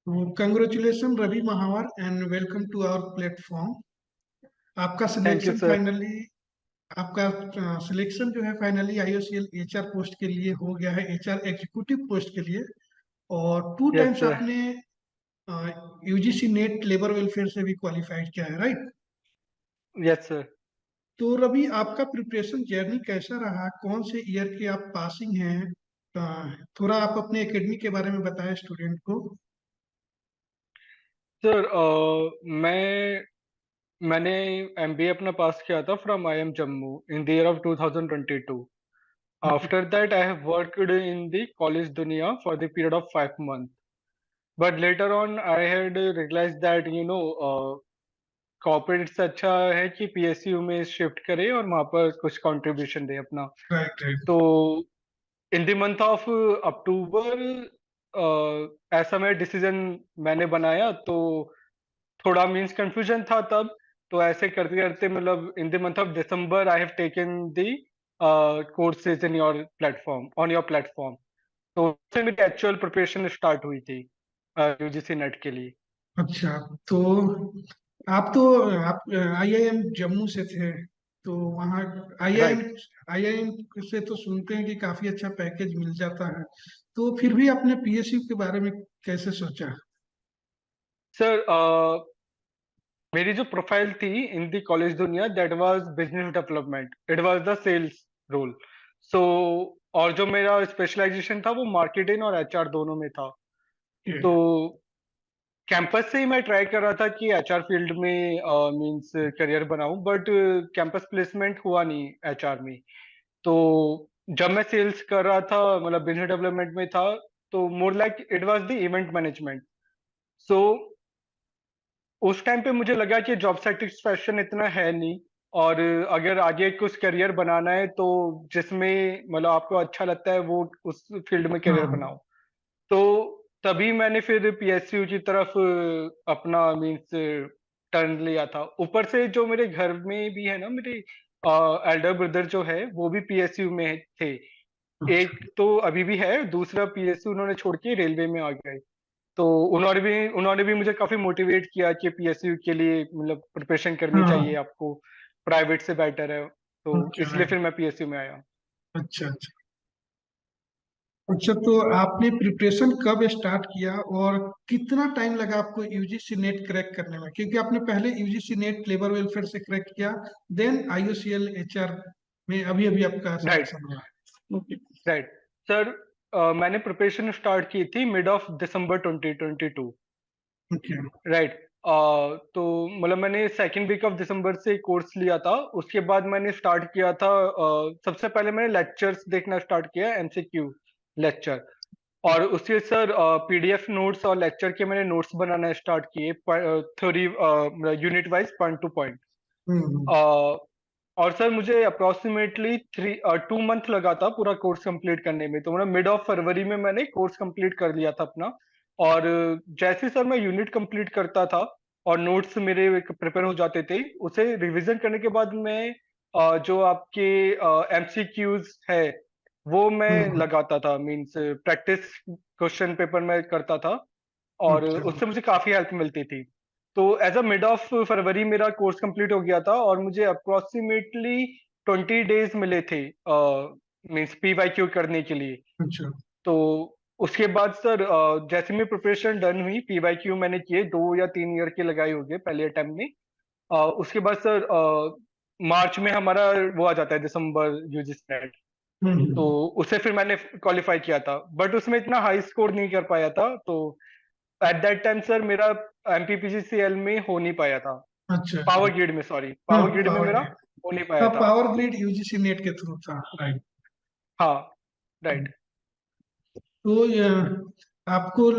Congratulation Ravi Mahawar and welcome to our platform. आपका thank you selection sir. Finally आपका selection जो है फाइनली आईओसीएल एचआर पोस्ट के लिए हो गया है, एचआर एग्जीक्यूटिव पोस्ट के लिए। और टू यस टाइम्स सर। आपने यूजीसी नेट लेबर वेलफेयर से भी क्वालिफाइड किया है, राइट? Yes sir. तो रवि, आपका प्रिपरेशन जर्नी कैसा रहा? कौन से ईयर के आप पासिंग हैं? थोड़ा आप अपने एकेडमी के बारे में बताएं स्टूडेंट को। सर मैंने एमबीए अपना पास किया था from IIM Jammu in the year of 2022। Okay. After that I have worked in the Collegedunia for the period of 5 months, but later on I had realize that corporate से अच्छा है कि PSU में shift करे और वहाँ पर कुछ कंट्रीब्यूशन दे अपना। Right, right. तो in the month of October ऐसा मैं डिसीजन मैंने बनाया। तो थोड़ा मीन्स कंफ्यूजन था तब। तो ऐसे करते करते मतलब इन the month of December I have taken the courses in your platform on your platform. तो उससे मेरी एक्चुअल प्रिपरेशन स्टार्ट हुई थी यूजीसी नेट के लिए। अच्छा, तो आप तो आप आईआईएम जम्मू से थे, तो वहाँ आईआईएम राइट। आईआईएम से तो सुनते हैं कि काफी अच्छा पैकेज मिल जाता है। तो फिर भी आपने पीएसयू के बारे में कैसे सोचा? सर मेरी जो प्रोफाइल थी in the Collegedunia that was business development, it was the sales role. So और जो मेरा स्पेशलाइजेशन था वो मार्केटिंग और एचआर दोनों में था। ये, तो कैंपस से ही मैं ट्राई कर रहा था कि एचआर फील्ड में मींस करियर बनाऊं, बट कैंपस प्लेसमेंट हुआ नहीं एचआर में। तो जब मैं सेल्स कर रहा था मतलब बिजनेस डेवलपमेंट में था, तो more like it was the event management. So उस टाइम पे मुझे लगा कि जॉब सेटिस्फैक्शन इतना है नहीं, और अगर आगे कुछ करियर बनाना है तो जिसमें मतलब आपको अच्छा लगता है वो उस फील्ड में करियर हाँ। बनाओ। तो तभी मैंने फिर पीएसयू की तरफ अपना मीन्स टर्न लिया था। ऊपर से जो मेरे घर में भी है ना, मेरे एल्डर ब्रदर जो है वो भी पीएसयू में थे। अच्छा। एक तो अभी भी है, दूसरा पीएसयू उन्होंने छोड़ के रेलवे में आ गए। तो उन्होंने भी मुझे काफी मोटिवेट किया कि पीएसयू के लिए मतलब प्रिपरेशन करनी चाहिए हाँ। आपको, प्राइवेट से बेटर है। तो ओके, इसलिए राइट। फिर मैं पीएसयू में आया। अच्छा, अच्छा। अच्छा, तो आपने प्रिपरेशन कब स्टार्ट किया और कितना टाइम लगा आपको यूजीसी नेट क्रैक करने में? क्योंकि आपने पहले यूजीसी नेट लेबर वेलफेयर से क्रैक किया, देन आईओसीएल एचआर में अभी अभी आपका राइट। सिलेक्शन हुआ। ओके। राइट। सर मैंने प्रिपरेशन स्टार्ट की थी mid of December 2022। Okay. Right. तो मतलब मैंने सेकेंड वीक ऑफ दिसंबर से कोर्स लिया था। उसके बाद मैंने स्टार्ट किया था, सबसे पहले मैंने लेक्चर्स देखना स्टार्ट किया, एमसीक्यू लेक्चर। और उसके सर पीडीएफ नोट्स और लेक्चर के मैंने नोट्स बनाना स्टार्ट किए, theory unit wise point to point. Hmm. और सर मुझे अप्रोक्सीमेटली 2 मंथ लगा था पूरा कोर्स कंप्लीट करने में। तो मतलब मिड ऑफ फरवरी में मैंने कोर्स कंप्लीट कर लिया था अपना। और जैसे सर मैं यूनिट कंप्लीट करता था और नोट्स मेरे प्रिपेयर हो जाते थे, उसे रिवीजन करने के बाद मैं जो आपके एमसीक्यूज है वो मैं हम्म। लगाता था, मींस प्रैक्टिस क्वेश्चन पेपर में करता था। और अच्छा। उससे मुझे काफी हेल्प मिलती थी। तो एज अ मिड ऑफ फरवरी मेरा कोर्स कंप्लीट हो गया था और मुझे अप्रोक्सीमेटली 20 डेज मिले थे मीन्स पीवाईक्यू करने के लिए। अच्छा। तो उसके बाद सर जैसे मेरी प्रिपरेशन डन हुई, पीवाईक्यू मैंने किए 2 या 3 ईयर के लगाए होंगे पहले अटेम्प्ट में। उसके बाद सर मार्च में हमारा वो आ जाता है दिसंबर यूजीसी नेट। तो हम्म। उसे फिर मैंने क्वालिफाई किया था, बट उसमें इतना हाई स्कोर नहीं कर पाया था। तो एट दैट टाइम सर मेरा एमपीपीजीसीएल में हो नहीं पाया था। अच्छा, अच्छा। पावर ग्रिड में, सॉरी, हाँ, पावर ग्रिड में पावर मेरा ग्रिड। हो नहीं हाँ, पाया था। पावर ग्रिड यूजीसी नेट के थ्रू था, राइट। हाँ। राइट। तो आपको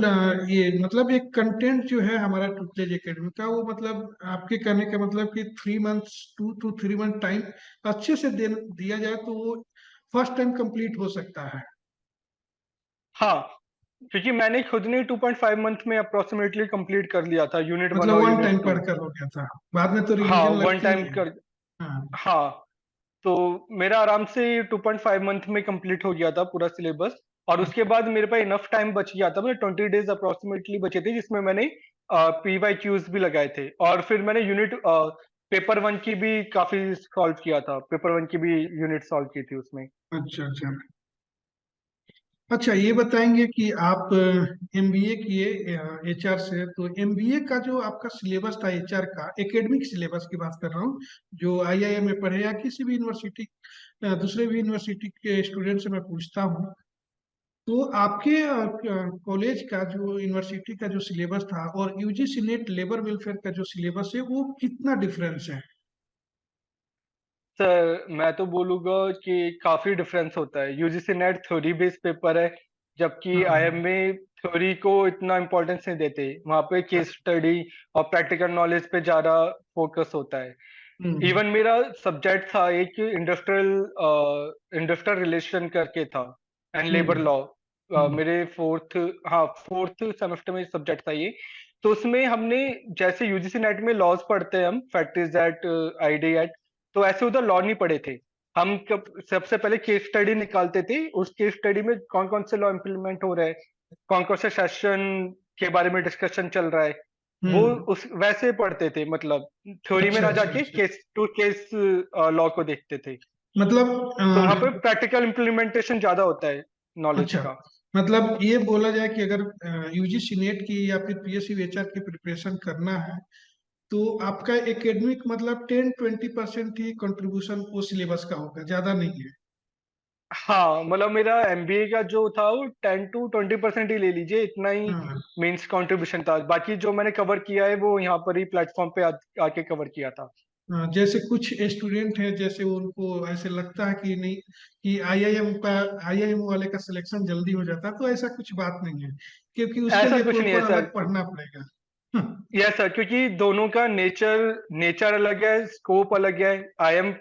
ये मतलब एक कंटेंट जो है हमारा ट्यूटलेज एकेडमी का, वो मतलब आपके कहने का मतलब कि 3 मंथ्स, 2 to 3 मंथ टाइम अच्छे से दिया जाए तो वो फर्स्ट टाइम कंप्लीट हो सकता है। हाँ, क्योंकि मैंने खुद ने 2.5 मंथ में अप्रोक्सीमेटली कंप्लीट कर लिया था यूनिट वन मतलब और वन टाइम यूनिट 2। पढ़कर हो गया था, बाद में तो हाँ, रिवीजन वन लगती टाइम ही है। कर। हाँ। हाँ। तो मेरा आराम से 2.5 मंथ में कंप्लीट हो गया था पूरा सिलेबस। और उसके बाद मेरे पास इनफ टाइम बच गया था, मतलब 20 डेज अप्रोक्सीमेटली बचे थे, जिसमें मैंने PYQs भी लगाए थे। और फिर मैंने यूनिट पेपर वन की भी काफी सॉल्व किया था, पेपर वन की भी यूनिट सॉल्व की थी उसमें। अच्छा अच्छा। अच्छा, ये बताएंगे कि आप एमबीए किए एचआर से, तो एमबीए का जो आपका सिलेबस था एचआर का, एकेडमिक सिलेबस की बात कर रहा हूँ, जो आईआईएम में पढ़े या किसी भी यूनिवर्सिटी, दूसरे भी यूनिवर्सिटी के स्टूडेंट से मैं पूछता हूँ, तो आपके कॉलेज का जो यूनिवर्सिटी का जो सिलेबस था और यूजीसी नेट लेबर वेलफेयर का जो सिलेबस है, वो कितना डिफरेंस है? सर मैं तो बोलूंगा कि काफी डिफरेंस होता है। UGC net theory based paper है, जबकि आईएम हाँ। में थ्योरी को इतना इम्पोर्टेंस नहीं देते। वहाँ पे केस स्टडी और प्रैक्टिकल नॉलेज पे ज्यादा फोकस होता है। हम्म इवन मेरा सब्जेक्ट था एक इंडस्ट्रियल रिलेशन करके था, एंड लेबर हम्म लॉ। हम्म मेरे फोर्थ सेमेस्टर में सब्जेक्ट था ये। तो उसमें हमने, जैसे यूजीसी नेट में लॉज पढ़ते हैं हम, फैक्ट्रीज एक्ट, आईडी एक्ट, तो ऐसे उधर लॉ नहीं पढ़े थे। हम सबसे पहले केस स्टडी निकालते थे, उस केस स्टडी में कौन कौन से लॉ इम्प्लीमेंट हो रहे हैं, कौन कौन से सेशन के बारे में डिस्कशन चल रहा है, वो हम्म। उस वैसे पढ़ते थे। मतलब थ्योरी में अच्छा ना अच्छा जाके अच्छा। केस टू केस लॉ को देखते थे। मतलब तो वहां पे प्रैक्टिकल इम्प्लीमेंटेशन ज्यादा होता है नॉलेज अच्छा, का। मतलब ये बोला जाए कि अगर यूजीसी नेट की या फिर पीएससी एचआर की प्रिपरेशन करना है, तो आपका एकेडमिक मतलब 10-20% ही कंट्रीब्यूशन वो सिलेबस का होगा, ज्यादा नहीं है? हाँ, मतलब मेरा एमबीए का जो था वो 10 to 20% ही ले लीजिए, इतना ही हाँ मींस कंट्रीब्यूशन था। बाकी जो मैंने कवर किया है वो यहाँ पर ही प्लेटफॉर्म पे आके कवर किया था। हाँ, जैसे कुछ स्टूडेंट हैं, जैसे उनको ऐसे लगता है कि नहीं, कि आईआईएम वाले का सिलेक्शन जल्दी हो जाता है, तो ऐसा कुछ बात नहीं है, क्योंकि उसके ऐसा लिए कुछ नहीं है प्रॉपर सर। अलग पढ़ना पड़ेगा। यस सर, क्योंकि दोनों का नेचर नेचर अलग है, स्कोप अलग है। आई एम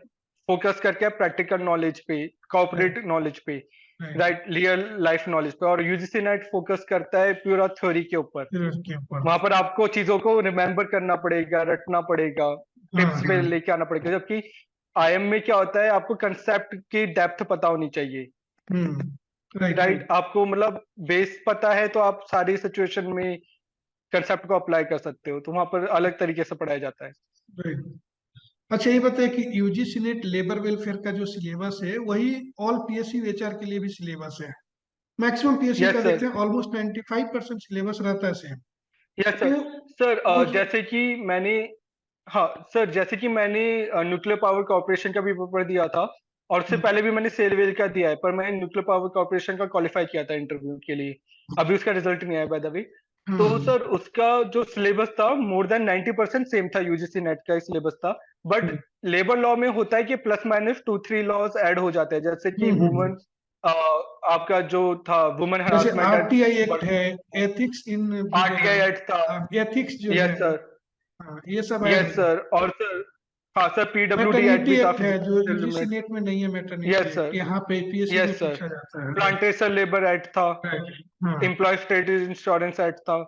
फोकस करके है प्रैक्टिकल नॉलेज पे, राइट कॉर्पोरेट नॉलेज पे, right. Right, real life knowledge पे। और यूजीसी नेट फोकस करता है पूरा थ्योरी के ऊपर। फिर उसके ऊपर। वहां पर आपको चीजों को रिमेम्बर करना पड़ेगा, रटना पड़ेगा, हाँ टिप्स पे हाँ। लेके आना पड़ेगा। जबकि आईएम में क्या होता है, आपको कंसेप्ट की डेप्थ पता होनी चाहिए, राइट राइट। राइट आपको मतलब बेस पता है तो आप सारी सिचुएशन में कंसेप्ट को अप्लाई कर सकते हो। तो वहां पर अलग तरीके से पढ़ाया जाता है। राइट। अच्छा, ये बताइए कि यूजीसी नेट लेबर वेलफेयर का जो सिलेबस है, वही ऑल पीएसयू एचआर के लिए भी सिलेबस है? मैक्सिमम पीएसयू का यस सर। देखते हैं ऑलमोस्ट 95% सिलेबस रहता है सेम। यस तो सर। सर वो जो जैसे कि मैंने, हाँ सर, जैसे कि मैंने न्यूक्लियर पावर कॉर्पोरेशन का भी पेपर दिया था, और उससे हम्म पहले भी मैंने सेल वेल का दिया है, पर मैंने न्यूक्लियर पावर कॉर्पोरेशन का क्वालिफाई किया था इंटरव्यू के लिए। अभी उसका रिजल्ट नहीं आया बाय द वे। तो हम्म सर उसका जो सिलेबस था मोर देन 90% सेम था, यूजीसी नेट का सिलेबस था। बट हम्म लेबर लॉ में होता है कि प्लस माइनस 2-3 लॉज ऐड हो जाते हैं, जैसे कि हम्म। वुमन, आपका जो था वुमन जैसे हरासमेंट आरटीआई एक्ट, एक्ट है, एथिक्स इन आरटीआई एक्ट था। एथिक्स जो है, यस सर। हाँ, ये सब ऐड यस हो सर। जाता और सर, हाँ सर, पीडब्ल्यूडी एक्ट मैटरनिटी भी था, एक्ट है जो फिजिकल यूजीसी वुमेन। नेट में नहीं है, मैटरनिटी यस एक्ट सर। यहाँ पे पीएसयू में यस सर। पूछा जाता है। राइट प्लांटेशन लेबर एक्ट था, राइट। हाँ। एम्प्लॉय स्टेट इंश्योरेंस एक्ट था।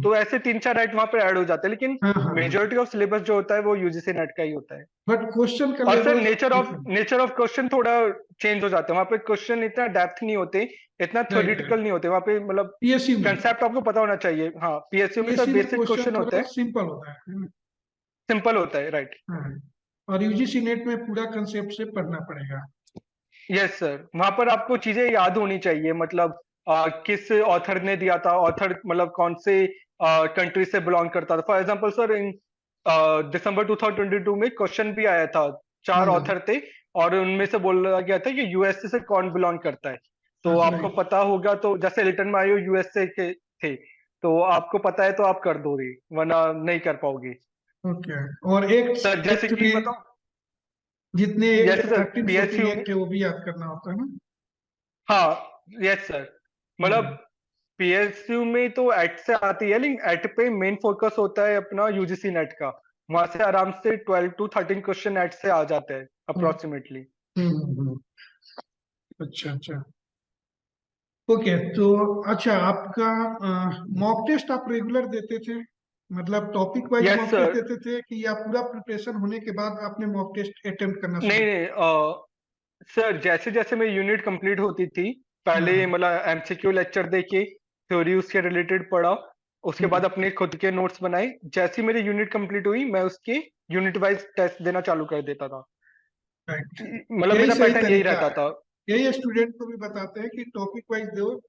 तो ऐसे 3-4 एक्ट वहां पे ऐड हो जाते हैं, लेकिन हाँ हाँ हाँ। मेजोरिटी ऑफ सिलेबस जो होता है वो यूजीसी नेट का ही होता है। बट क्वेश्चन का और sir level different. Nature of question थोड़ा चेंज हो जाता है। वहां पे क्वेश्चन इतना डेप्थ नहीं होते, इतना राइट राइट। थ्योरेटिकल नहीं होते वहां पे। मतलब पीएसयू में, कंसेप्ट आपको पता होना चाहिए। हाँ, पीएसयू में सर पीएसयू में बेसिक क्वेश्चन क्वेश्चन होते थोड़ा हैं, सिंपल होता है ना? सिंपल होता है, राइट। हाँ। और यूजीसी नेट में पूरा कंसेप्ट से पढ़ना पड़ेगा। यस सर, वहां पर आपको चीजें याद होनी चाहिए। मतलब किस ऑथर ने दिया था, ऑथर मतलब कौन से कंट्री से बिलोंग करता था। फॉर एग्जांपल सर, इन दिसंबर 2022 में क्वेश्चन भी आया था, 4 हाँ। ऑथर थे, और उनमें से बोला गया था कि यूएसए से कौन बिलोंग करता है। तो आपको राइट। पता होगा, तो जैसे लिटन मायो यूएसए के थे, तो आपको पता है तो आप कर दोगे, वरना नहीं कर पाओगे। ओके। और एक्ट सर जैसे एक्ट कि भी, बताओ। जितने एक्ट यस सर, 13-14 पीएसयू में, एक्ट है वो भी याद करना होता है ना? हाँ यस सर, मतलब हम्म। पीएसयू में तो एट से आती है, लेकिन एट पे मेन फोकस होता है अपना यूजीसी नेट का। वहां से आराम से 12 to 13 क्वेश्चन एट से आ जाते हैं हम्म अप्रोक्सीमेटली। हम्म। अच्छा अच्छा। ओके, तो अच्छा, आपका मॉक टेस्ट आप रेगुलर देते थे? मतलब topic wise yes mock test sir. देते थे, कि या पूरा प्रिपरेशन होने के बाद आपने मॉक टेस्ट अटेम्प्ट करना नहीं शुरू? नहीं, सर जैसे जैसे मेरी यूनिट कंप्लीट होती थी, पहले हाँ। मतलब एमसीक्यू लेक्चर देके थ्योरी उसके रिलेटेड पढ़ा, उसके हम्म। बाद अपने खुद के नोट्स बनाए। जैसी मेरी यूनिट कंप्लीट हुई मैं उसके यूनिट वाइज टेस्ट देना चालू कर देता था। राइट। मतलब यही मेरा सही पैटर्न यही तरीका रहता है। था। यही स्टूडेंट को भी बताते हैं कि टॉपिक वाइज दो।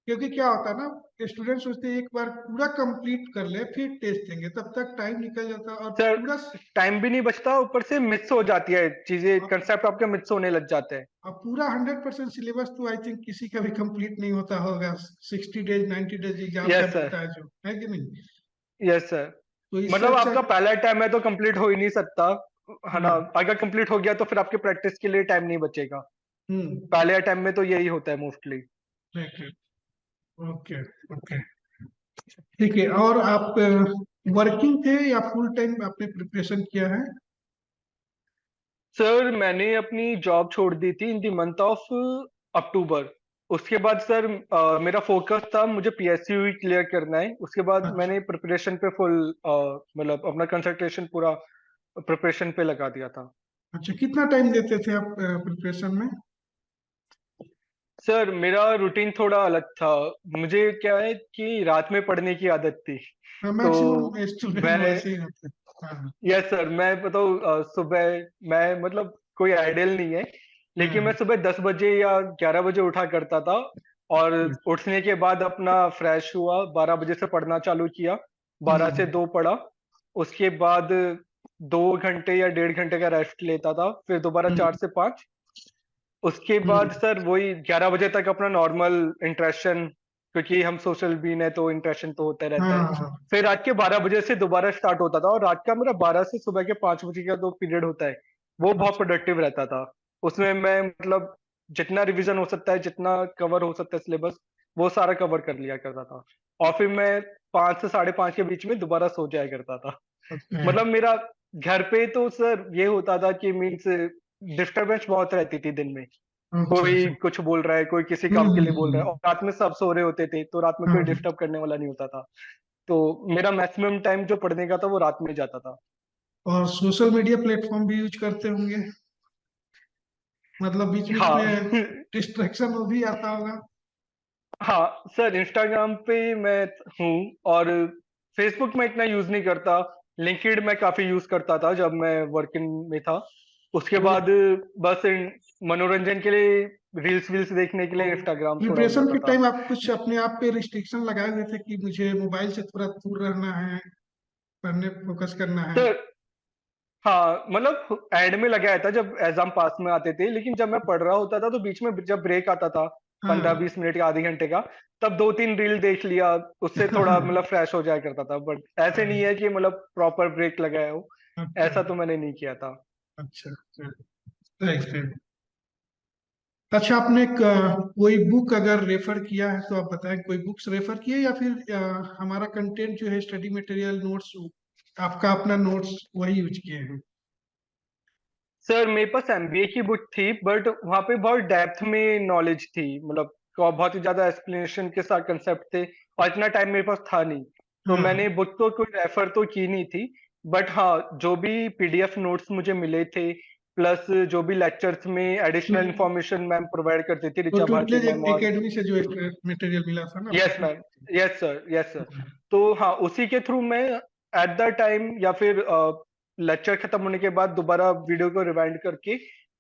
क्योंकि क्या होता है ना, स्टूडेंट सोचते हैं एक बार पूरा कंप्लीट कर ले फिर टेस्ट देंगे, तब तक टाइम निकल जाता है और सर पूरा। टाइम भी नहीं बचता, ऊपर से मिस हो जाती है चीजें, अब कंसेप्ट आपके मिस होने लग जाते हैं। अब पूरा 100% सिलेबस तो आई थिंक किसी का भी कंप्लीट नहीं होता होगा। 60 डेज 90 डेज एग्जाम का यस सर। मिलता है जो है कि नहीं। Yes sir. तो इससे मतलब अच्छा। आपका पहला टाइम है तो कंप्लीट हो ही नहीं सकता, है ना। हाँ। अगर कंप्लीट हो गया तो फिर आपके प्रैक्टिस के लिए टाइम नहीं बचेगा। हम्म। पहले टाइम में तो यही होता है mostly. Right right. Okay. Okay. ठीक है। और आप वर्किंग थे या फुल टाइम आपने प्रिपरेशन किया है? सर मैंने अपनी जॉब छोड़ दी थी इन द मंथ ऑफ अक्टूबर। उसके बाद सर मेरा फोकस था मुझे पीएसयू ही क्लियर करना है। उसके बाद अच्छा। मैंने प्रिपरेशन पे फुल मतलब अपना कंसंट्रेशन पूरा प्रिपरेशन पे लगा दिया था। अच्छा, कितना टाइम देते थे आप प्रिपरेशन में? सर मेरा रूटीन थोड़ा अलग था। मुझे क्या है कि रात में पढ़ने की आदत थी। तो मैक्सिमम स्टूडेंट मैं वैसे ही होते हैं। हाँ। यस सर, मैं बताऊँ सुबह मैं मतलब कोई आइडियल नहीं है, लेकिन मैं हाँ। सुबह 10 बजे या 11 बजे उठा करता था। और हम्म। उठने के बाद अपना फ्रेश हुआ, 12 बजे से पढ़ना चालू किया, 12 से 2 पढ़ा। उसके बाद 2 घंटे या 1.5 घंटे का रेस्ट लेता था, फिर दोबारा हम्म। 4 से 5। उसके बाद हम्म। सर वही 11 बजे तक अपना नॉर्मल इंटरेक्शन, क्योंकि हम सोशल बीन है तो इंटरेक्शन तो होता रहता है। हाँ। फिर रात के 12 बजे से दोबारा स्टार्ट होता था, और रात का मेरा 12 से सुबह के 5 बजे का जो पीरियड होता है वो बहुत अच्छा। प्रोडक्टिव रहता था। उसमें मैं मतलब जितना रिवीजन हो सकता है, जितना कवर हो सकता है सिलेबस, वो सारा कवर कर लिया करता था। और फिर मैं 5 से 5:30 के बीच में दोबारा सो जाया करता था। ओके। मतलब मेरा घर पे तो सर ये होता था कि मीन्स डिस्टरबेंस बहुत रहती थी दिन में। अच्छा कोई अच्छा। कुछ बोल रहा है, कोई किसी हम्म। काम के लिए बोल रहा है, और रात में सब सो रहे होते थे, तो रात में कोई हाँ। डिस्टर्ब करने वाला नहीं होता था। तो मेरा मैक्सिमम टाइम जो पढ़ने का था वो रात में जाता था। और सोशल मीडिया प्लेटफॉर्म भी यूज करते होंगे, मतलब बीच बीच हाँ में डिस्ट्रैक्शन वो भी आता होगा। हाँ सर, इंस्टाग्राम पे मैं हूँ, और फेसबुक में इतना यूज नहीं करता। लिंक्डइन मैं काफी यूज करता था जब मैं वर्किंग में था। उसके तो बाद बस मनोरंजन के लिए, रील्स वील्स देखने के लिए इंस्टाग्राम थोड़ा हो प्रिपरेशन जाता के था। टाइम आप कुछ अपने आप पे रिस्ट्रिक्शन लगाए हुए थे कि मुझे मोबाइल से थोड़ा दूर रहना है, पढ़ने फोकस करना है? सर हाँ, मतलब एंड में लगाया था जब एग्जाम पास में आते थे, लेकिन जब मैं पढ़ रहा होता था तो बीच में जब ब्रेक आता था, पंद्रह हाँ। बीस मिनट का, आधे घंटे का, तब 2-3 रील देख लिया। उससे थोड़ा मतलब फ्रेश हो जाया करता था, बट ऐसे नहीं है कि मतलब प्रॉपर ब्रेक लगाया हो। अच्छा ऐसा तो मैंने नहीं किया था। अच्छा अच्छा। Right right. अच्छा, आपने कोई बुक अगर रेफर किया है तो आप बताएं, कोई बुक्स रेफर किए या फिर हमारा कंटेंट जो है स्टडी मटेरियल नोट्स, आपका अपना नोट्स वही यूज किए हैं? सर मेरे पास एमबीए की बुक थी, बट वहां पे बहुत डेप्थ में नॉलेज थी, मतलब बहुत ही ज्यादा एक्सप्लेनेशन के साथ कंसेप्ट थे, और इतना टाइम मेरे पास था नहीं। तो हाँ। मैंने बुक तो कोई रेफर तो की नहीं थी। बट हाँ, जो भी पीडीएफ नोट्स मुझे मिले थे, प्लस जो भी लेक्चर्स में तो, एडिशनल इंफॉर्मेशन मैम प्रोवाइड करती थी, तो ऋचा भारती ट्यूटलेज मैम। और एकेडमी से जो मटेरियल मिला था ना यस आपको? Ma'am, yes sir, yes sir. तो हाँ, उसी के थ्रू मैं एट द टाइम या फिर लेक्चर खत्म होने के बाद दोबारा वीडियो को रिवाइंड करके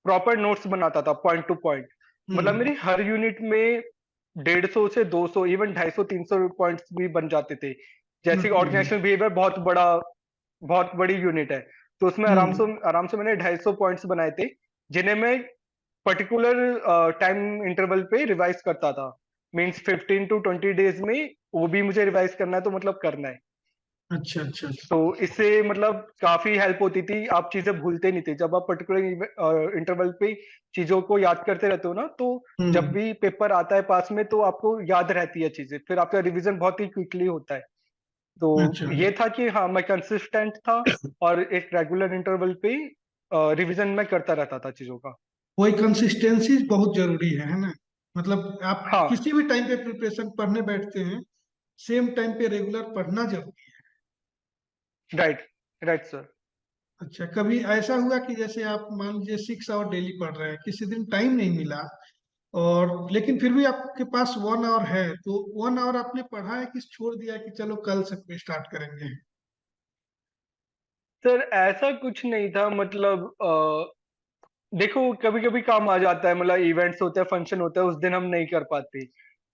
प्रॉपर नोट्स बनाता था, पॉइंट टू पॉइंट। मतलब हम्म। मेरी हर यूनिट में 150 से 200, इवन 250-300 पॉइंट्स भी बन जाते थे। जैसे ओके। ऑर्गेनाइजेशनल बिहेवियर बहुत बड़ी यूनिट है, तो उसमें हम्म। आराम से मैंने 250 पॉइंट्स बनाए थे, जिन्हें मैं पर्टिकुलर टाइम इंटरवल पे रिवाइज करता था। मीन्स 15 to 20 डेज में वो भी मुझे रिवाइज करना है, तो मतलब करना है। अच्छा अच्छा अच्छा। तो इससे मतलब काफी हेल्प होती थी, आप चीजें भूलते नहीं थे जब आप पर्टिकुलर इंटरवल पे चीजों को याद करते रहते हो ना, तो जब हम्म। भी पेपर आता है पास में तो आपको याद रहती है चीजें, फिर आपका रिवीजन बहुत ही क्विकली होता है। तो अच्छा। ये था कि हाँ, मैं कंसिस्टेंट था, और एक रेगुलर इंटरवल पे रिवीजन मैं करता रहता था चीजों का। वही कंसिस्टेंसी बहुत जरूरी है ना? मतलब आप हाँ, किसी भी टाइम पे प्रिपरेशन पढ़ने बैठते हैं, सेम टाइम पे रेगुलर पढ़ना जरूरी है। Right, right sir. अच्छा, कभी ऐसा हुआ कि जैसे आप मान लीजिए 6 आवर डेली पढ़ रहे हैं, किसी दिन टाइम नहीं मिला और लेकिन फिर भी आपके पास 1 आवर है, तो 1 आवर आपने पढ़ा है कि छोड़ दिया कि चलो कल से स्टार्ट करेंगे? सर ऐसा कुछ नहीं था, मतलब देखो कभी कभी काम आ जाता है, मतलब इवेंट्स होते हैं, फंक्शन होता है, उस दिन हम नहीं कर पाते।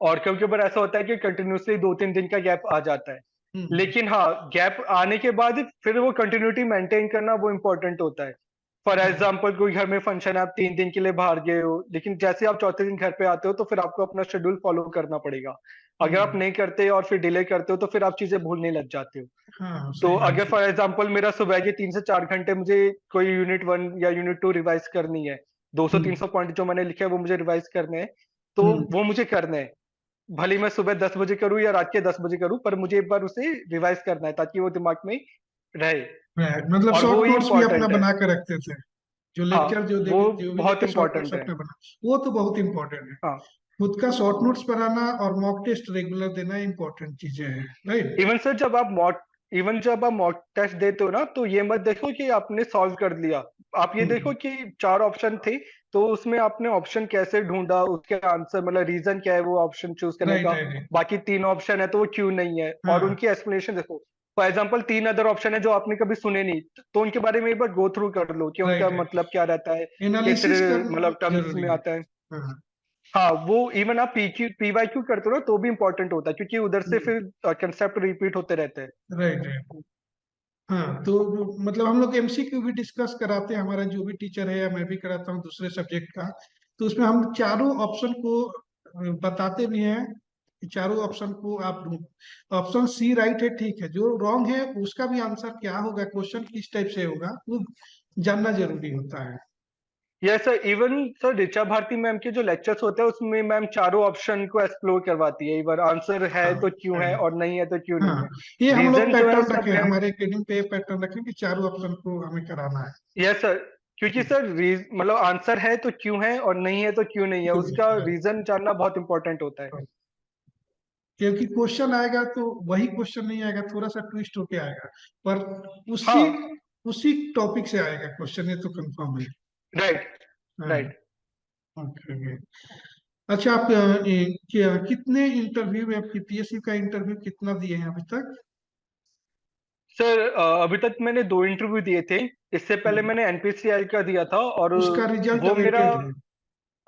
और कभी कभार ऐसा होता है कि कंटिन्यूअसली 2-3 दिन का गैप आ जाता है। हम्म। लेकिन हाँ, गैप आने के बाद फिर वो कंटिन्यूटी मेंटेन करना वो इम्पोर्टेंट होता है। फॉर हाँ। एग्जाम्पल कोई घर में फंक्शन है, आप 3 दिन के लिए बाहर गए हो, लेकिन जैसे आप चौथे दिन घर पे आते हो तो फिर आपको अपना शेड्यूल फॉलो करना पड़ेगा। अगर आप हम्म। नहीं करते और फिर डिले करते हो तो फिर आप चीजें भूलने लग जाते हो। हाँ, तो सही बात अगर है। फॉर एग्जांपल मेरा सुबह के 3 से 4 घंटे मुझे कोई यूनिट 1 या यूनिट 2 रिवाइज करनी है, 200-300 हम्म। पॉइंट जो मैंने लिखे हैं वो मुझे रिवाइज करने हैं, तो हम्म। वो मुझे करने हैं। भले ही मैं सुबह 10 बजे करूँ या रात के 10 बजे करूँ, पर मुझे एक बार उसे रिवाइज करना है ताकि वो दिमाग में रहे। मतलब और वो शॉर्ट ही नोट्स भी अपना इम्पोर्टेंट है। बना के रखते थे? जो हाँ, लेक्चर जो वो देखे, जो भी बहुत लेते, शॉर्ट नोट्स इम्पोर्टेंट है। अपने बना, वो तो बहुत इंपॉर्टेंट है। हाँ, खुद का शॉर्ट नोट्स बनाना और मॉक टेस्ट रेगुलर देना इंपॉर्टेंट चीजें हैं, राइट? इवन सर जब आप मॉक टेस्ट देते हो ना, तो ये मत देखो कि आपने सॉल्व कर लिया। आप ये देखो हम्म। कि 4 ऑप्शन थे, तो उसमें आपने ऑप्शन कैसे ढूंढा, उसके आंसर मतलब रीजन क्या है वो ऑप्शन चूज करने राइट, का। राइट। बाकी 3 ऑप्शन है तो वो क्यों नहीं है, और हाँ, उनकी एक्सप्लेनेशन देखो। फॉर एग्जाम्पल 3 अदर ऑप्शन है जो आपने कभी सुने नहीं, तो उनके बारे में एक बार गो थ्रू कर लो कि उनका राइट, राइट। मतलब क्या रहता है, किस एनालिसिस करना मतलब टर्म्स जरूरी में है। आता है। हाँ। हाँ, वो इवन आप पीवाईक्यू करते हो ना तो भी इंपॉर्टेंट होता है, क्योंकि उधर से फिर कंसेप्ट रिपीट होते रहते हैं। Right, right. हाँ, तो मतलब हम लोग एमसीक्यू भी डिस्कस कराते हैं, हमारा जो भी टीचर है या मैं भी कराता हूँ दूसरे सब्जेक्ट का। तो उसमें हम चारों ऑप्शन को बताते भी हैं कि चारों ऑप्शन को आप ढूंढ। ऑप्शन सी राइट है, ठीक है, जो रॉन्ग है उसका भी आंसर क्या होगा, क्वेश्चन किस टाइप से होगा, वो जानना जरूरी होता है। Yes sir, even sir Richa Bharti ma'am के जो लेक्चर्स होते हैं उसमें मैम चारों ऑप्शन को एक्सप्लोर करवाती है। इवन आंसर है हाँ, तो क्यों है, और नहीं है तो क्यों नहीं हाँ। है। ये हम लोग रीजन जो है पैटर्न सब रखे हैं, है। हमारे अकेडमी पे पैटर्न रखे हैं कि चारों ऑप्शन को हमें कराना है। यस सर, क्योंकि सर मतलब आंसर है तो क्यों है, और नहीं है तो क्यों नहीं है, क्यों नहीं उसका है? रीजन जानना बहुत इंपॉर्टेंट होता है। क्योंकि क्वेश्चन आएगा तो वही क्वेश्चन नहीं आएगा, थोड़ा सा ट्विस्ट होके आएगा, पर उसी हाँ, उसी टॉपिक से आएगा क्वेश्चन, ये तो कंफर्म है। राइट, हाँ। राइट। Okay, okay. अच्छा, आप कितने इंटरव्यू में, आपकी पीएसयू का इंटरव्यू कितना दिए हैं अभी तक? सर अभी तक मैंने 2 इंटरव्यू दिए थे। इससे पहले हम्म। मैंने एनपीसीआई का दिया था, और उसका रिजल्ट वो मेरा अवेटेड है? हम्म।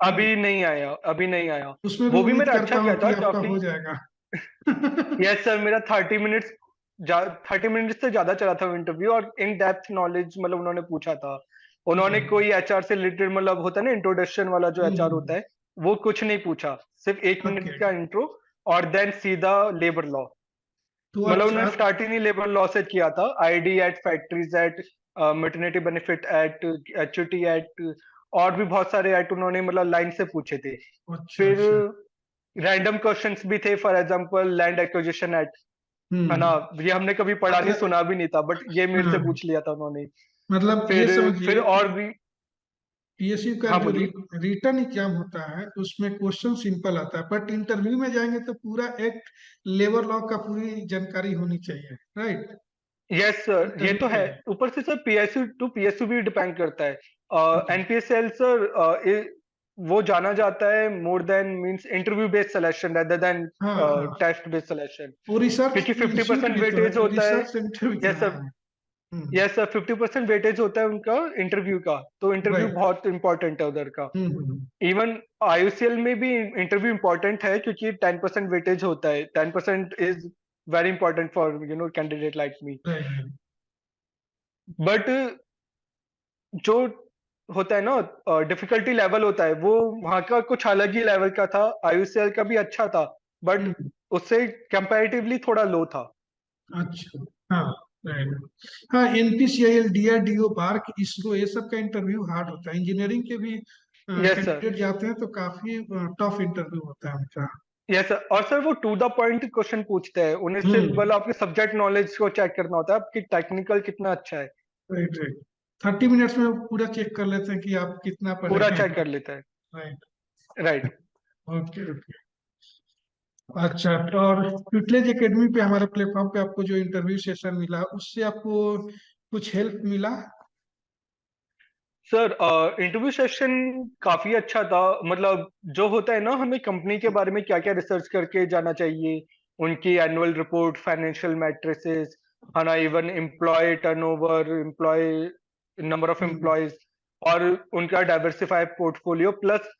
अभी नहीं आया, अभी नहीं आया। उसमें भी वो भी उम्मीद मेरा अच्छा करता हूँ गया कि था आपका काफी। हो जाएगा। यस सर, मेरा 30 मिनट्स 30 मिनट्स से ज्यादा चला था वो इंटरव्यू, और इन डेप्थ नॉलेज मतलब उन्होंने पूछा था। उन्होंने हाँ। कोई एचआर से रिलेटेड, मतलब होता है ना इंट्रोडक्शन वाला जो एचआर होता है, वो कुछ नहीं पूछा। सिर्फ 1 मिनट ओके। का इंट्रो, और देन सीधा लेबर लॉ। तो मतलब अच्छा। उन्होंने स्टार्टिंग ही लेबर लॉ से किया था, ID act, factories act, maternity benefit act, HUT act, और भी बहुत सारे एक्ट उन्होंने मतलब लाइन से पूछे थे। अच्छा, फिर अच्छा। रैंडम क्वेश्चंस भी थे, for example land acquisition act, है ना। हम्म। ये हमने कभी पढ़ा नहीं, मतलब, सुना भी नहीं था, बट ये मेरे से हाँ, पूछ लिया था उन्होंने। मतलब ये फिर समझिए कि और भी। पीएसयू का हाँ, जो बोलिए। रिटर्न एग्जाम होता है उसमें क्वेश्चन सिंपल आता है, बट इंटरव्यू में जाएंगे तो पूरा एक्ट, लेबर लॉ का पूरी जानकारी होनी चाहिए, राइट? यस सर, ये तभी तो है। जाएंगे। ऊपर से सर पीएसयू टू पीएसयू भी डिपेंड करता है। हम्म। एनपीएसएल सर, वो जाना जाता है more than means interview based selection rather than हाँ, हाँ। Test based selection. वो रिसर्च क्योंकि फिफ्टी इंस्टीट्यूट परसेंट भी तो वेटेज है, होता है। रिसर्च सेंटर भी तो यस है। सर, हम्म। यस सर, 50% वेटेज होता है उनका इंटरव्यू का, तो इंटरव्यू राइट। बहुत इंपॉर्टेंट है उधर का। हम्म। इवन आईयूसीएल में भी इंटरव्यू इंपॉर्टेंट है, क्योंकि 10% वेटेज होता है। 10% is very important for candidate like me. Right. But जो होता है ना, डिफिकल्टी लेवल होता है वो वहाँ का कुछ अलग ही लेवल का था। आईयूसीएल का भी अच्छा था, बट हम्म। उससे कंपैरेटिवली थोड़ा लो था। अच्छा। हाँ, राइट। हाँ, एनपीसीआईएल, डीआरडीओ, बार्क, इसरो, ये सब का इंटरव्यू हार्ड होता है। इंजीनियरिंग के भी यस सर, कैंडिडेट जाते हैं तो काफी टफ इंटरव्यू होता है उनका। यस सर, और सर वो टू द पॉइंट क्वेश्चन पूछते हैं, उन्हें सिर्फ हम्म। मतलब आपके सब्जेक्ट नॉलेज को चेक करना होता है, आपकी टेक्निकल कितना अच्छा है। Right, right. 30 मिनट्स में वो पूरा चेक कर लेते हैं कि आप कितना पढ़े पूरा हैं। चेक कर लेता है। राइट। राइट। Okay, okay. अच्छा, तो और ट्यूटलेज एकेडमी पे, हमारे प्लेटफॉर्म पे आपको जो इंटरव्यू सेशन मिला उससे आपको कुछ हेल्प मिला? सर इंटरव्यू सेशन काफी अच्छा था। मतलब जो होता है ना, हमें कंपनी के बारे में क्या क्या रिसर्च करके जाना चाहिए, उनकी एनुअल रिपोर्ट, फाइनेंशियल मैट्रिसेस, है ना, even employee turnover, employee number of hmm. Employees, और उनका डाइवर्सिफाइड पोर्टफोलियो, प्लस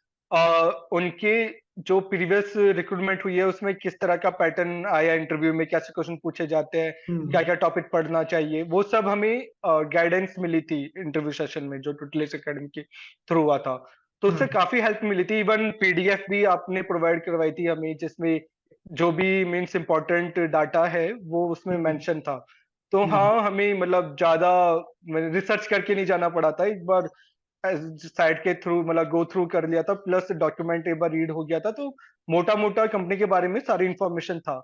उनके जो प्रीवियस रिक्रूटमेंट हुई है उसमें किस तरह का पैटर्न आया, इंटरव्यू में कैसे क्वेश्चन पूछे जाते हैं, क्या हम्म। क्या टॉपिक पढ़ना चाहिए, वो सब हमें गाइडेंस मिली थी इंटरव्यू सेशन में जो टुटलेस एकेडमी के थ्रू हुआ था। तो उससे हाँ। काफी हेल्प मिली थी। इवन पीडीएफ भी आपने प्रोवाइड करवाई थी हमें, जिसमें जो भी मीन्स इम्पोर्टेंट डाटा है वो उसमें हम्म। मेंशन था। तो हम्म। हाँ, हमें मतलब ज्यादा रिसर्च करके नहीं जाना पड़ा था, एक बार साइट के थ्रू मतलब गो थ्रू कर लिया था, प्लस डॉक्यूमेंट एक बार रीड हो गया था, तो मोटा मोटा कंपनी के बारे में सारी इंफॉर्मेशन था।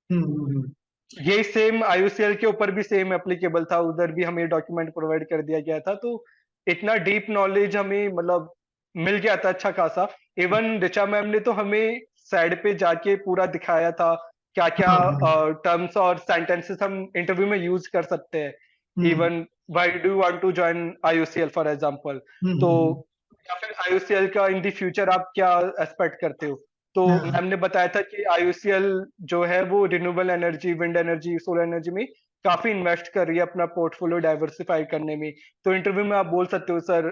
हम्म। हम्म। यही सेम आईयूसीएल के ऊपर भी सेम एप्लीकेबल था, उधर भी हमें डॉक्यूमेंट प्रोवाइड कर दिया गया था। तो इतना डीप नॉलेज हमें मतलब मिल गया था अच्छा खासा। इवन ऋचा मैम ने तो हमें साइड पे जाके पूरा दिखाया था क्या क्या हाँ। हाँ। टर्म्स और सेंटेंसेस हम इंटरव्यू में यूज कर सकते हैं। Hmm. Even why do want to join IUCL for example, तो हम्म। या फिर आईयूसीएल का इन द फ्यूचर आप क्या एक्सपेक्ट करते हो। तो हाँ। मैम ने बताया था कि आईयूसीएल जो है वो renewable energy, wind energy, solar energy में काफी इन्वेस्ट कर रही है अपना पोर्टफोलियो डाइवर्सिफाई करने में। तो इंटरव्यू में आप बोल सकते हो सर,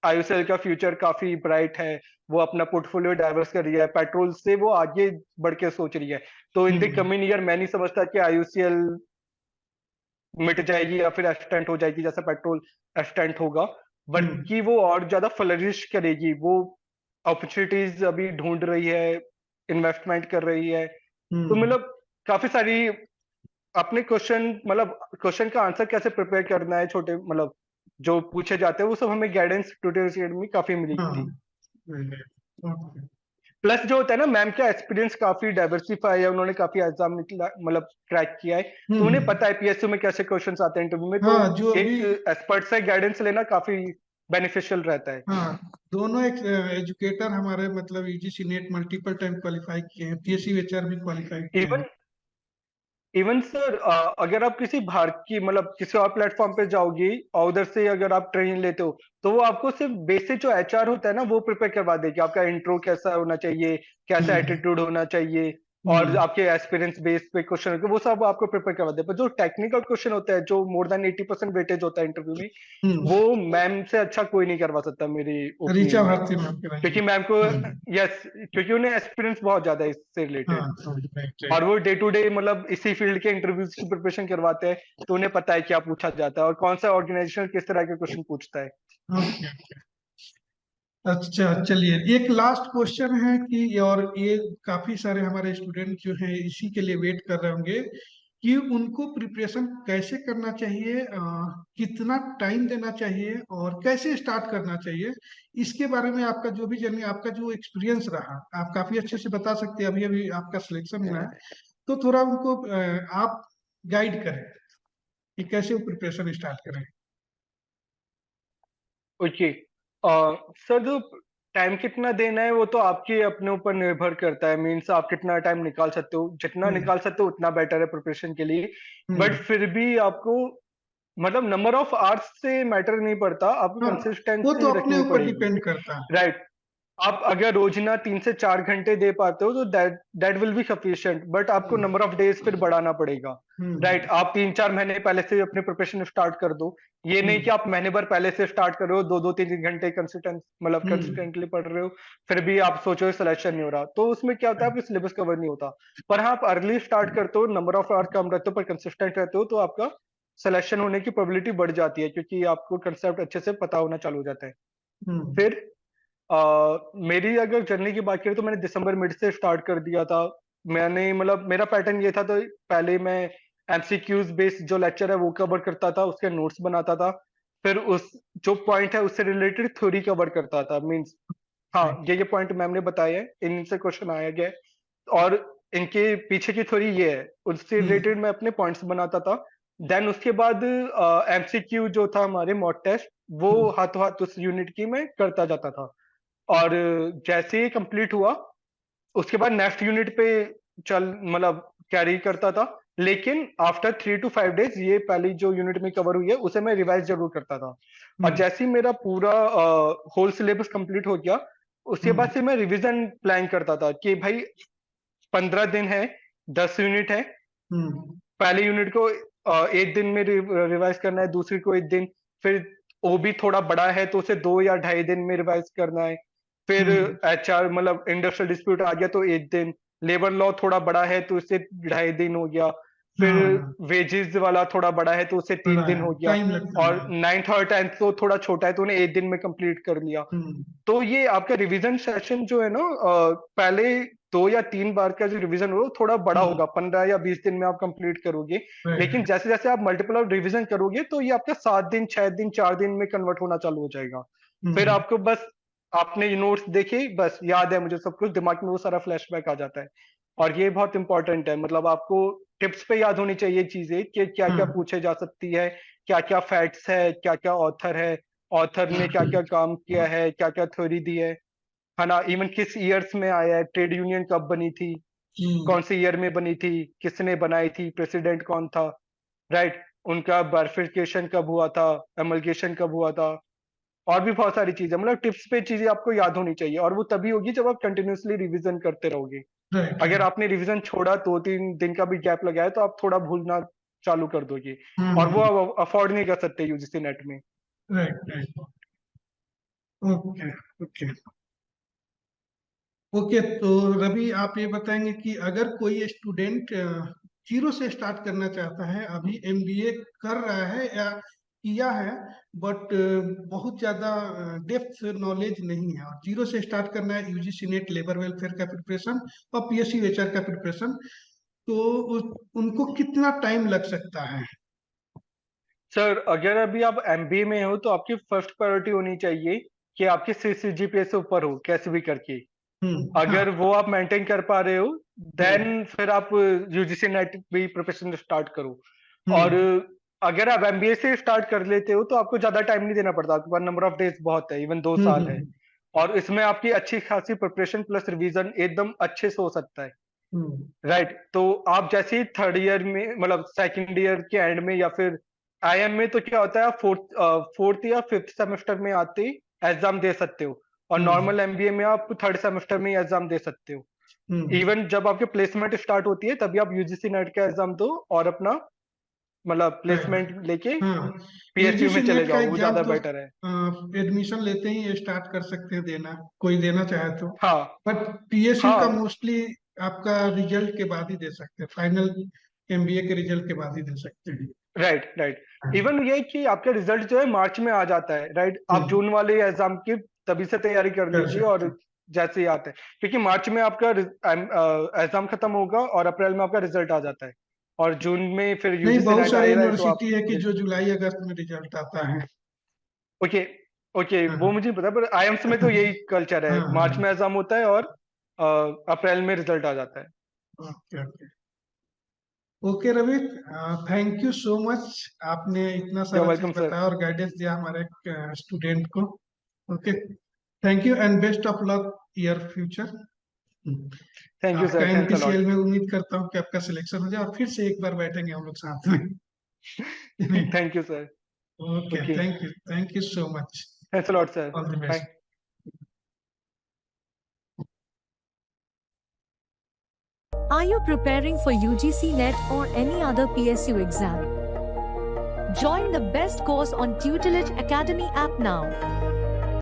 आईयूसीएल का फ्यूचर काफी ब्राइट है, वो अपना पोर्टफोलियो डाइवर्स कर रही है, पेट्रोल से वो आगे बढ़ के सोच रही है। तो in the hmm. Coming year मैं नहीं समझता कि आईयूसीएल मिट जाएगी या फिर एक्सटेंट हो जाएगी जैसा पेट्रोल एक्सटेंट होगा, हम्म। बल्कि वो और ज्यादा फ्लरिश करेगी। वो अपॉर्चुनिटीज अभी ढूंढ रही है, इन्वेस्टमेंट कर रही है। तो हम्म। मतलब काफी सारी अपने क्वेश्चन, मतलब क्वेश्चन का आंसर कैसे प्रिपेयर करना है, छोटे मतलब जो पूछे जाते हैं वो सब हमें गाइडेंस ट्यूटोरियल में काफी मिली हाँ। थी। ओके। प्लस जो होता है ना, मैम का एक्सपीरियंस काफी डाइवर्सिफाई है, उन्होंने काफी एग्जाम निकला मतलब क्रैक किया है। तो उन्हें हम्म। पता है पीएसयू में कैसे क्वेश्चंस आते हैं इंटरव्यू में। तो हाँ जो अभी। एक एक्सपर्ट से गाइडेंस लेना काफी बेनिफिशियल रहता है। हाँ दोनों एक एजुकेटर हमारे मतलब UGC net multiple time qualify किए हैं, पीएससी एचआर भी क्वालिफाई किए हैं। इवन इवन सर, अगर आप किसी भारत की मतलब किसी और प्लेटफॉर्म पे जाओगी और उधर से अगर आप ट्रेनिंग लेते हो, तो वो आपको सिर्फ बेसिक जो एचआर होता है ना वो प्रिपेयर करवा देगी। आपका इंट्रो कैसा होना चाहिए, कैसा हम्म। एटीट्यूड होना चाहिए, और हम्म। आपके एक्सपीरियंस बेस पे क्वेश्चन, वो सब आपको प्रिपेयर करवा दे। पर जो टेक्निकल क्वेश्चन होता है, जो मोर देन 80% वेटेज होता है इंटरव्यू में, हम्म। वो मैम से अच्छा कोई नहीं करवा सकता मेरी ओपिनियन ऋचा में। भारती मैम कराएंगे। क्योंकि मैम को, हम्म। यस, क्योंकि उन्हें एक्सपीरियंस बहुत ज्यादा है इससे हाँ रिलेटेड, राइट और राइट। वो डे टू डे मतलब इसी फील्ड के इंटरव्यूज की प्रिपरेशन करवाते हैं। तो उन्हें पता है क्या पूछा जाता है और कौन सा ऑर्गेनाइजेशन किस तरह के क्वेश्चन पूछता है। ओके। अच्छा चलिए एक लास्ट क्वेश्चन है कि, और ये काफी सारे हमारे स्टूडेंट जो हैं इसी के लिए वेट कर रहे होंगे कि उनको प्रिपरेशन कैसे करना चाहिए, कितना टाइम देना चाहिए और कैसे स्टार्ट करना चाहिए। इसके बारे में आपका जो भी जर्नी, आपका जो एक्सपीरियंस रहा, आप काफी अच्छे से बता सकते हैं। अभी अभी आपका सिलेक्शन हुआ है तो थोड़ा उनको आप गाइड करें कि कैसे वो प्रिपरेशन स्टार्ट करें। ओके, सर जो टाइम कितना देना है वो तो आपके अपने ऊपर निर्भर करता है। मीन्स आप कितना टाइम निकाल सकते हो, जितना हम्म। निकाल सकते हो उतना बेटर है प्रिपरेशन के लिए। बट हम्म। फिर भी आपको मतलब नंबर ऑफ आवर्स से मैटर नहीं पड़ता, आपको हाँ वो तो कंसिस्टेंसी अपने रखनी ऊपर पड़ेगी। डिपेंड करता है। राइट। आप अगर रोजाना 3 से 4 घंटे दे पाते हो तो that that will be sufficient, but आपको हम्म। नंबर ऑफ डेज फिर बढ़ाना पड़ेगा। राइट, हम्म। आप 3-4 महीने पहले से अपनी प्रिपरेशन स्टार्ट कर दो। ये नहीं कि हम्म। आप महीने भर पहले से स्टार्ट कर रहे हो, 2-2 3 3 घंटे कंसिस्टेंट मतलब हम्म। कंसिस्टेंटली पढ़ रहे हो, फिर भी आप सोचो सिलेक्शन नहीं हो रहा, तो उसमें क्या होता है, आपका सिलेबस कवर नहीं होता। पर हाँ, आप अर्ली स्टार्ट करते हो, नंबर ऑफ आवर कम रखते हो, पर कंसिस्टेंट रहते हो, तो आपका सिलेक्शन होने की प्रोबेबिलिटी बढ़ जाती है, क्योंकि आपको कंसेप्ट अच्छे से पता होना चालू हो जाता है। हम्म। फिर मेरी अगर जर्नी की बात करें तो मैंने दिसंबर मिड से स्टार्ट कर दिया था। मैंने मतलब मेरा पैटर्न ये था, तो पहले मैं एमसीक्यूज बेस्ड जो लेक्चर है वो कवर करता था, उसके नोट्स बनाता था। फिर उस जो पॉइंट है उससे रिलेटेड थ्योरी कवर करता था। मींस हाँ, ये पॉइंट मैम ने बताया है, इनसे क्वेश्चन आया गया है और इनके पीछे की थ्योरी ये है, उससे हम्म। रिलेटेड मैं अपने पॉइंट्स बनाता था। देन उसके बाद एमसीक्यू जो था हमारे मॉक टेस्ट, वो हम्म। हाथों हाथ उस यूनिट की मैं करता जाता था। और जैसे ही कंप्लीट हुआ उसके बाद नेक्स्ट यूनिट पे चल मतलब कैरी करता था। लेकिन आफ्टर 3 to 5 days ये पहली जो यूनिट में कवर हुई है उसे मैं रिवाइज जरूर करता था। और जैसे ही मेरा पूरा होल सिलेबस कंप्लीट हो गया, उसके बाद से मैं रिवीजन प्लान करता था कि भाई 15 दिन है, 10 यूनिट है, पहले यूनिट को एक दिन में रिवाइज करना है, दूसरी को एक दिन, फिर वो भी थोड़ा बड़ा है तो उसे 2 या ढाई दिन में रिवाइज करना है, फिर HR मतलब इंडस्ट्रियल डिस्प्यूट आ गया तो एक दिन, लेबर लॉ थोड़ा बड़ा है तो उससे 2.5 दिन हो गया, फिर वेजेस वाला थोड़ा बड़ा है तो उससे 3 दिन हो गया, टाइम लगता और 9th और 10th तो थोड़ा छोटा है तो उन्हें एक दिन में कंप्लीट कर लिया। तो ये आपका रिवीजन सेशन जो है ना, पहले 2 या 3 बार का जो रिवीजन हो थोड़ा बड़ा होगा, 15 या 20 दिन में आप कंप्लीट करोगे। लेकिन जैसे जैसे आप मल्टीपल ऑफ रिवीजन करोगे तो ये आपका 7 दिन, 6 दिन, 4 दिन में कन्वर्ट होना चालू हो जाएगा। फिर आपको बस आपने नोट्स देखे, बस याद है मुझे सब कुछ, दिमाग में वो सारा फ्लैशबैक आ जाता है। और ये बहुत इंपॉर्टेंट है, मतलब आपको टिप्स पे याद होनी चाहिए चीजें कि क्या क्या पूछे जा सकती है, क्या क्या फैक्ट्स है, क्या क्या ऑथर है, ऑथर ने क्या क्या काम किया है, क्या क्या थ्योरी दी है ना, इवन किस ईयर्स में आया है, ट्रेड यूनियन कब बनी थी, कौन से ईयर में बनी थी, किसने बनाई थी, प्रेसिडेंट कौन था, राइट, उनका बाइफरकेशन कब हुआ था, एमल्गेशन कब हुआ था, और भी बहुत सारी चीजें, मतलब टिप्स पे चीजें आपको याद होनी चाहिए। और वो तभी होगी जब आप कंटिन्यूअसली रिवीजन करते रहोगे। अगर आपने रिवीजन छोड़ा, 2-3 दिन का भी गैप लगाया, तो आप थोड़ा भूलना चालू कर दोगे, और वो आप अफोर्ड नहीं कर सकते यूजीसी नेट में। Right right. Okay okay okay. तो रवि, आप ये बताएंगे कि अगर कोई स्टूडेंट जीरो से स्टार्ट करना चाहता है, अभी MBA कर रहा है या किया है, बट बहुत ज्यादा डेप्थ नॉलेज नहीं है, और जीरो से स्टार्ट करना है, UGC नेट, लेबर वेलफेयर का प्रिपरेशन और PSU HR का प्रिपरेशन, तो उनको कितना टाइम लग सकता है? सर, अगर अभी आप MBA में हो तो आपकी फर्स्ट प्रायोरिटी होनी चाहिए कि आपके CGPA से ऊपर हो कैसे भी करके। हाँ। अगर वो आप मेंटेन कर पा रहे हो, देन फिर आप UGC नेट भी प्रिपरेशन स्टार्ट करो। और अगर आप MBA से स्टार्ट कर लेते हो तो आपको ज्यादा टाइम नहीं देना पड़ता, आपके पास नंबर ऑफ डेज बहुत है, इवन 2 साल है, और इसमें आपकी अच्छी खासी प्रिपरेशन प्लस रिवीजन एकदम अच्छे से हो सकता है। राइट, तो आप जैसे ही थर्ड ईयर में, मतलब सेकंड ईयर के एंड में, या फिर IM में, तो क्या होता है, आप फोर्थ या फिफ्थ सेमेस्टर में आते ही एग्जाम दे सकते हो, और नॉर्मल MBA में आप थर्ड सेमेस्टर में ही एग्जाम दे सकते हो। इवन जब आपके प्लेसमेंट स्टार्ट होती है तभी आप UGC नेट का एग्जाम दो और अपना मतलब प्लेसमेंट लेके PSU में UGC चले नेट का जाओ, वो एग्जाम ज्यादा तो बेटर है। एडमिशन लेते ही स्टार्ट कर सकते हैं देना, कोई देना चाहे तो। हाँ बट PSU का हाँ, मोस्टली आपका रिजल्ट के बाद ही दे सकते हैं, फाइनल MBA के रिजल्ट के बाद ही दे सकते हैं। Right right. इवन ये कि आपका रिजल्ट जो है मार्च में आ जाता है, राइट, आप जून वाले एग्जाम की तभी से तैयारी कर कर लीजिए, सकते और जैसे ही आता है, क्योंकि मार्च में आपका एग्जाम खत्म होगा और अप्रैल में आपका रिजल्ट आ जाता है, और जून में फिर नहीं, UGC बहुत नेट सारे आएगा तो आप यूनिवर्सिटी है कि दे जो सकते जुलाई अगस्त में रिजल्ट आता है। हो। ओके ओके, वो हाँ मुझे पता है, पर IIMS में तो यही कल्चर है, हाँ मार्च हाँ। में एग्जाम होता है और अप्रैल में रिजल्ट आ जाता है। Okay okay okay Ravi, thank you so much. आपने इतना यू सारा चीज वेलकम सर। बताया और गाइडेंस दिया हमारे स्टूडेंट को। Okay, thank you and best of luck your future. Thank you आपका सर, थैंक्स MPCL अलॉट। में उम्मीद करता हूँ कि आपका सिलेक्शन हो जाए और फिर से एक बार बैठेंगे हम लोग साथ में। Thank you sir. Okay, okay, thank you so much. Thanks a lot sir. All the bye. Best. Are you preparing for UGC NET or any other PSU exam? Join the best course on Tutelage Academy app now.